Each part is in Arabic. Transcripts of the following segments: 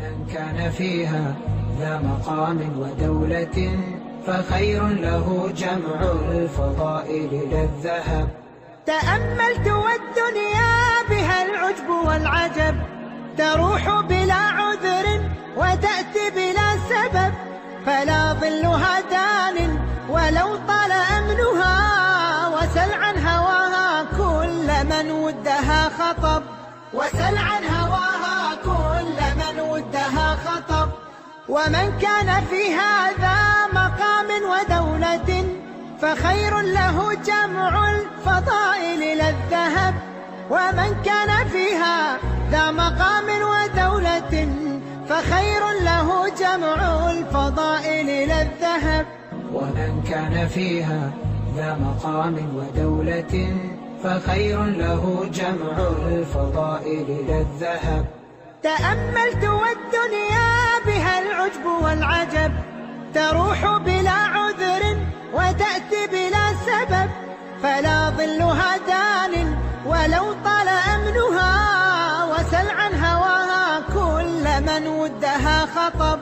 ومن كان فيها ذا مقام ودولة فخير له جمع الفضائل لا الذهب. تأملت والدنيا بها العجب والعجب، تروح بلا عذر وتأتي بلا سبب، فلا ظلها دان ولو طال أمنها، وسل عن هواها كل من ودها خطب، وسل عن هواها كل من ودها خطب. ومن كان في هذا مقام ودولة فخير له جمع الفضائل لا الذهب. ومن كان فيها ذا مقام ودولة فخير له جمع الفضائل لا الذهب. ومن كان فيها ذا مقام ودولة فخير له جمع الفضائل لا الذهب. تأملت والدنيا بها العجب والعجب، تروح بلا عذر وتأتي بلا سبب، فلا ظلها دان ولو طال أمنها، وسل عن هواها كل من ودها خطب،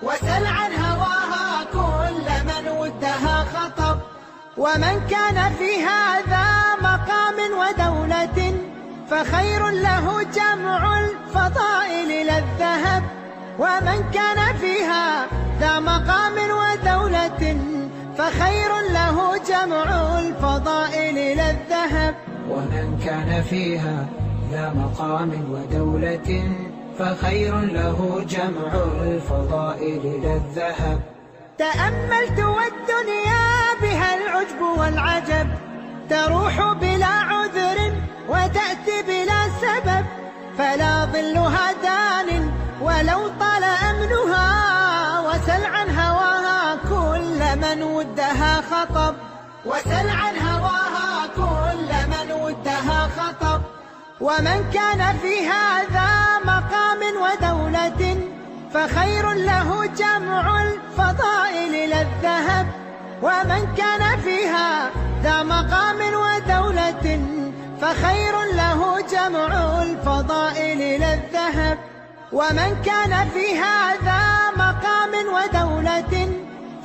وسل عن هواها كل من ودها خطب. ومن كان في هذا مقام ودولة فخير له جمع الفضائل لا الذهب. ومن كان فيها ذا مقام ودولة فخير له جمع الفضائل لا الذهب. ومن كان فيها ذا مقام ودولة فخير له جمع الفضائل لا الذهب. تأملت والدنيا بها العجب والعجب، تروح بلا عذر وتأتي بلا سبب، فلا ظلها دان ولو طال أمنها، وسل عن هواها كل من ودها خطب، وسل عن هواها كل من ودها خطب. ومن كان في هذا مقام ودولة فخير له جمع الفضائل لا الذهب. ومن كان فيها ذا مقام ودولة فخير له جمع الفضائل لا الذهب. ومن كان في هذا مقام ودولة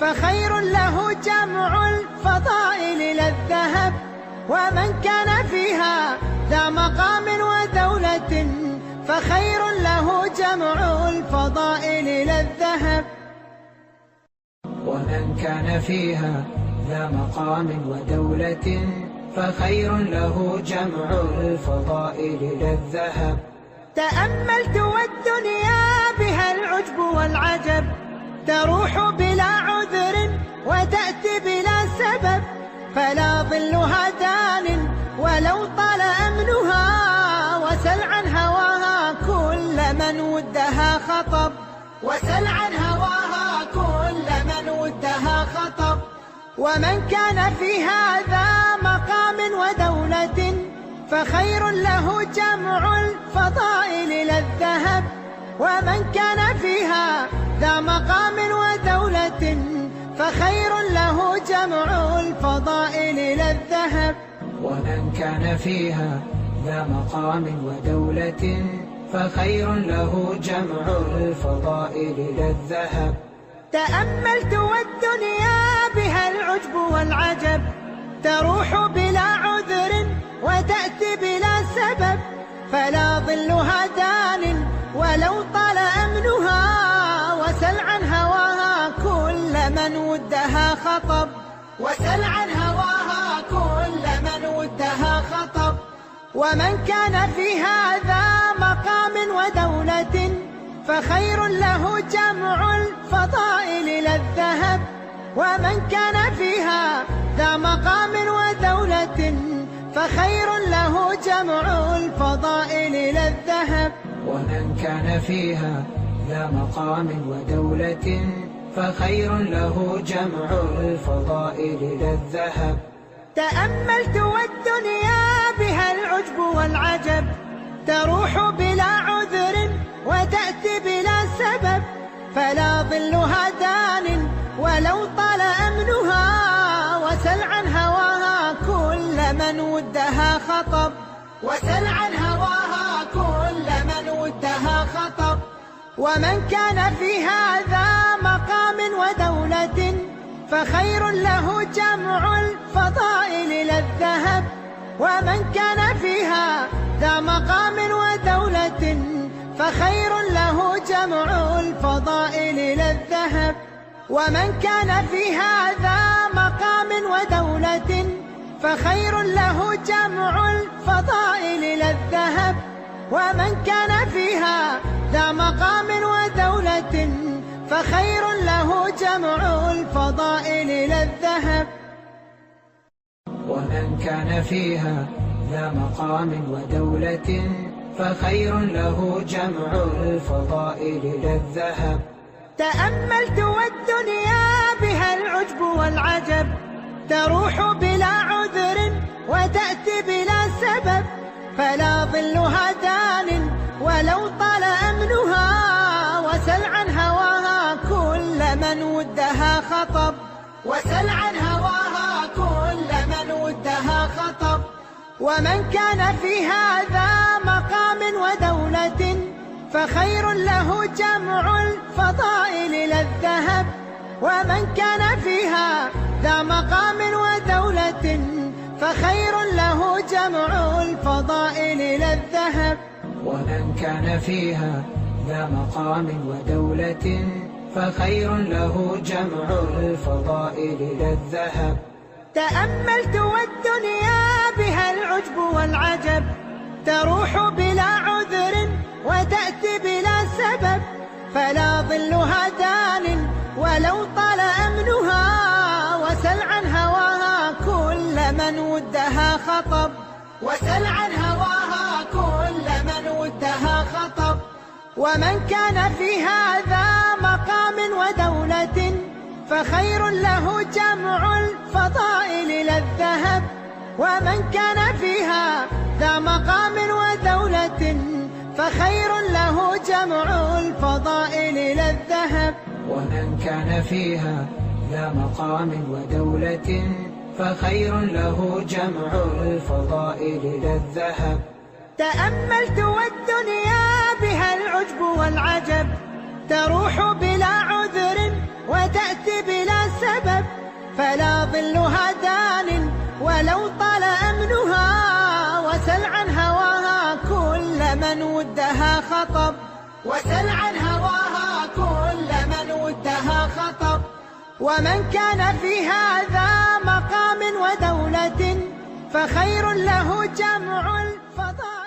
فخير له جمع الفضائل لا الذهب. ومن كان فيها ذا مقام ودولة فخير له جمع الفضائل لا الذهب. ومن كان فيها ذا مقام ودولة فخير له جمع الفضائل لا الذهب. تأملت والدنيا بها العجب والعجب، تروح بلا عذر وتأتي بلا سبب، فلا ظلها دان ولو طال أمنها، وسل عن هواها كل من ودها خطب، وسل عن هواها كل من ودها خطب. ومن كان في هذا مقام ودولة فخير له جمع الفضائل لا الذهب. ومن كان فيها ذا مقام ودولة فخير له جمع الفضائل لا الذهب. ومن كان فيها ذا مقام ودولة فخير له جمع الفضائل لا الذهب. تأملت والدنيا بها العجب والعجب، تروح بلا عذر وتأتي بلا سبب، فلا ظلها دان ولو طال أمنها، وسل عن هواها كل من ودها خطب، وسل عن هواها كل من ودها خطب. ومن كان في هذا مقام ودولة فخير له جمع الفضائل لا الذهب. ومن كان فيها ذا مقام ودولة فخير له جمع الفضائل لا الذهب. ومن كان فيها ذا مقام ودولة فخير له جمع الفضائل لا الذهب. تأملت والدنيا بها العجب والعجب، تروح بلا عذر وتأتي بلا سبب، فلا ظلها دان ولو طال أمنها، وسل عن هواها كل من ودها خطب، وسل عن هواها كل من ودها خطب. ومن كان فيها ذا مقام ودولة فخير له جمع الفضائل إلى الذهب. ومن كان فيها ذا مقام ودولة فخير له جمع الفضائل إلى الذهب. ومن كان فيها ذا مقام ودولة فخير له جمع الفضائل إلى الذهب. ومن كان فيها ذا مقام ودولة فخير له جمع الفضائل إلى الذهب. ومن كان فيها ذا مقام ودولة فخير له جمع الفضائل إلى الذهب. تأملت والدنيا بها العجب والعجب، تروح بلا عذر وتأتي بلا سبب، فلا ظلها دان ولو طال أمنها، وسل عن هواها كل من ودها خطب. وسل عن هواها كل من ودها خطب. ومن كان فيها ذا مقام ودولة فخير له جمع الفضائل إلى الذهب. ومن كان فيها ذا مقام ودولة فخير له جمع الفضائل إلى الذهب. ومن كان فيها ذا مقام ودولة فخير له جمع الفضائل إلى الذهب. تأملت والدنيا بها العجب والعجب، تروح بلا عذر وتأتي بلا سبب، فلا ظلها دان ولو طال أمنها، وسل عن هواها كل من ودها خطب. وسل عن هواها كل من ودها خطب. ومن كان فيها ذا مقام ودولة فخير له جمع الفضائل إلى الذهب. ومن كان فيها ذا مقام ودولة فخير له جمع الفضائل إلى الذهب. ومن كان فيها ذا مقام ودولة فخير له جمع الفضائل إلى الذهب. تأملت والدنيا بها العجب والعجب، تروح بلا عذر وتأتي بلا سبب، فلا ظلها دان ولو طال أمنها، وسل عن هواها كل من ودها خطب. وسل عن هواها كل من ودها خطب. ومن كان فيها ذا مقام ودولة فخير له جمع الفضائل.